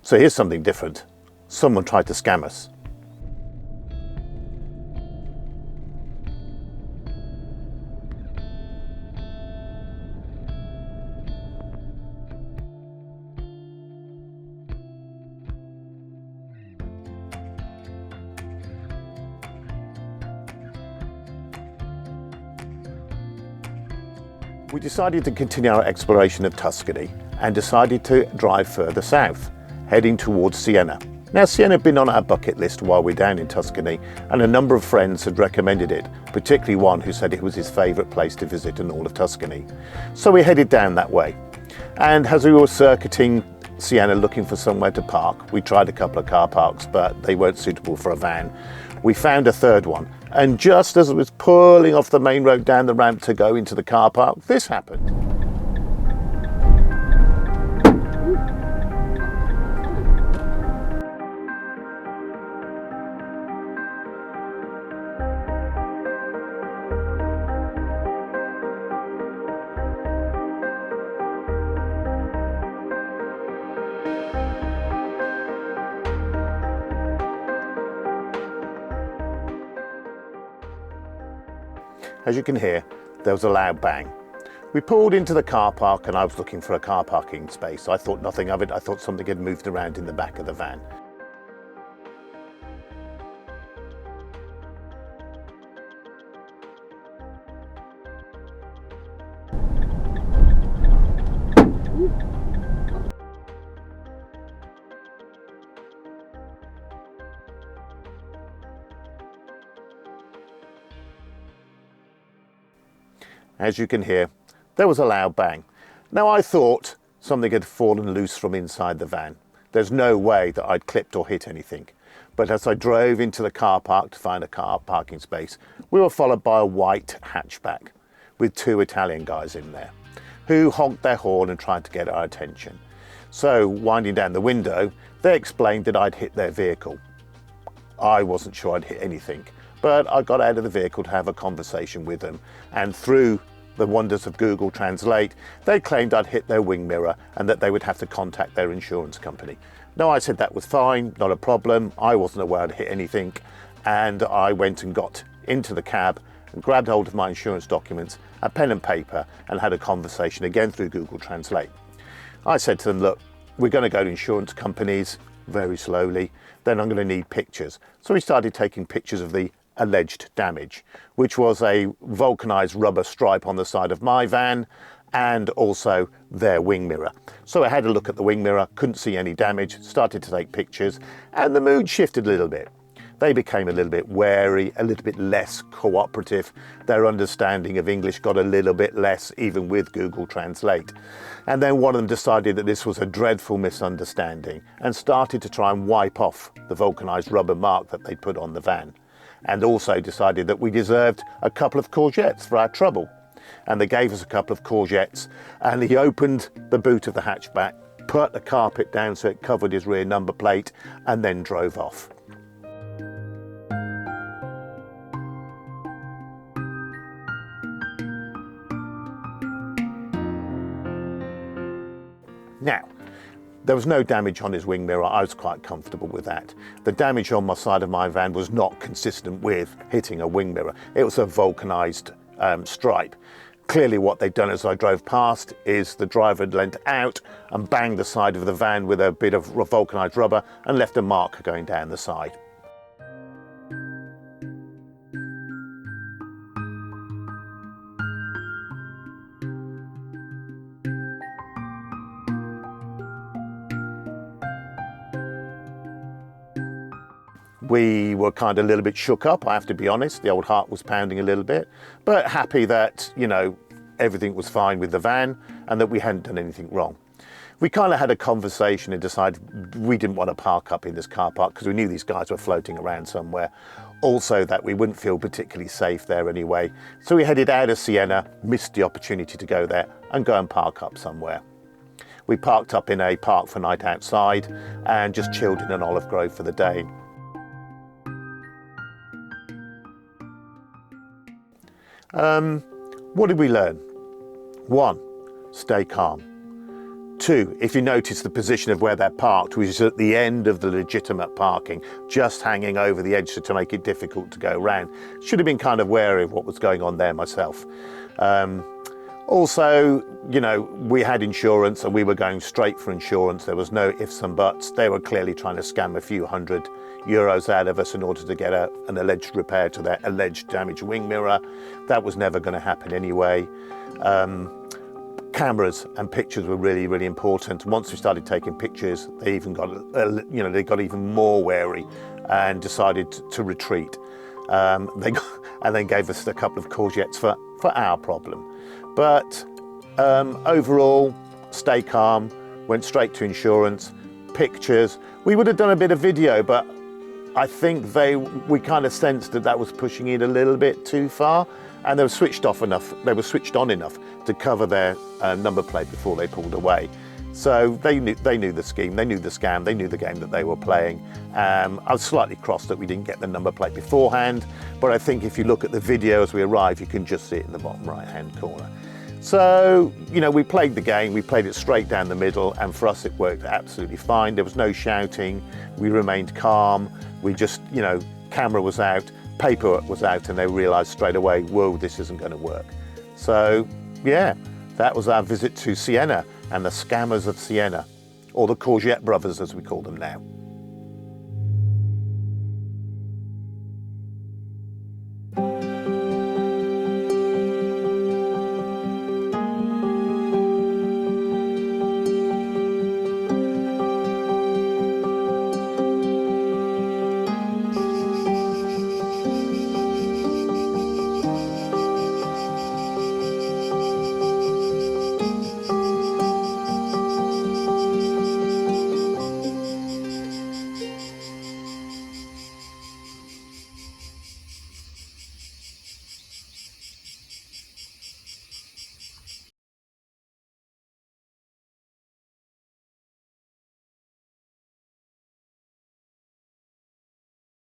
So here's something different. Someone tried to scam us. We decided to continue our exploration of Tuscany and decided to drive further south, heading towards Siena. Now, Siena had been on our bucket list while we're down in Tuscany, and a number of friends had recommended it, particularly one who said it was his favourite place to visit in all of Tuscany. So we headed down that way. And as we were circuiting Siena looking for somewhere to park, we tried a couple of car parks, but they weren't suitable for a van. We found a third one, and just as it was pulling off the main road down the ramp to go into the car park, this happened. As you can hear, there was a loud bang. We pulled into the car park and I was looking for a car parking space. I thought nothing of it. I thought something had moved around in the back of the van. As you can hear, there was a loud bang. Now I thought something had fallen loose from inside the van. There's no way that I'd clipped or hit anything. But as I drove into the car park to find a car parking space, we were followed by a white hatchback with two Italian guys in there who honked their horn and tried to get our attention. So winding down the window, they explained that I'd hit their vehicle. I wasn't sure I'd hit anything, but I got out of the vehicle to have a conversation with them, and through the wonders of Google Translate, they claimed I'd hit their wing mirror and that they would have to contact their insurance company. No, I said that was fine, not a problem. I wasn't aware I'd hit anything, and I went and got into the cab and grabbed hold of my insurance documents, a pen and paper, and had a conversation again through Google Translate. I said to them, look, we're going to go to insurance companies very slowly, then I'm going to need pictures. So we started taking pictures of the alleged damage, which was a vulcanized rubber stripe on the side of my van and also their wing mirror. So I had a look at the wing mirror, couldn't see any damage, started to take pictures, and the mood shifted a little bit. They became a little bit wary, a little bit less cooperative. Their understanding of English got a little bit less, even with Google Translate. And then one of them decided that this was a dreadful misunderstanding and started to try and wipe off the vulcanized rubber mark that they put on the van, and also decided that we deserved a couple of courgettes for our trouble. And they gave us a couple of courgettes, and he opened the boot of the hatchback, put the carpet down so it covered his rear number plate, and then drove off. Now, there was no damage on his wing mirror. I was quite comfortable with that. The damage on my side of my van was not consistent with hitting a wing mirror. It was a vulcanized stripe. Clearly what they'd done as I drove past is the driver had leant out and banged the side of the van with a bit of vulcanized rubber and left a mark going down the side. We were kind of a little bit shook up, I have to be honest. The old heart was pounding a little bit, but happy that, you know, everything was fine with the van and that we hadn't done anything wrong. We kind of had a conversation and decided we didn't want to park up in this car park because we knew these guys were floating around somewhere. Also that we wouldn't feel particularly safe there anyway. So we headed out of Siena, missed the opportunity to go there and go and park up somewhere. We parked up in a park for night outside and just chilled in an olive grove for the day. What did we learn? 1, stay calm. Two, if you notice the position of where they're parked, which is at the end of the legitimate parking, just hanging over the edge to make it difficult to go round. Should have been kind of wary of what was going on there myself. Also, you know, we had insurance and we were going straight for insurance. There was no ifs and buts. They were clearly trying to scam a few €100 out of us in order to get an alleged repair to their alleged damaged wing mirror. That was never going to happen anyway. Cameras and pictures were really, really important. Once we started taking pictures, they even got, they got even more wary and decided to retreat. And then gave us a couple of courgettes for our problem. But overall, stay calm, went straight to insurance, pictures. We would have done a bit of video, but I think we kind of sensed that was pushing it a little bit too far, and they were switched on enough to cover their number plate before they pulled away. So they knew the scheme, they knew the scam, they knew the game that they were playing. I was slightly cross that we didn't get the number plate beforehand, but I think if you look at the video as we arrive, you can just see it in the bottom right-hand corner. So, you know, we played the game, we played it straight down the middle, and for us it worked absolutely fine. There was no shouting, we remained calm, we just, you know, camera was out, paper was out, and they realised straight away, whoa, this isn't going to work. So, yeah, that was our visit to Siena and the scammers of Siena, or the Courgette brothers as we call them now.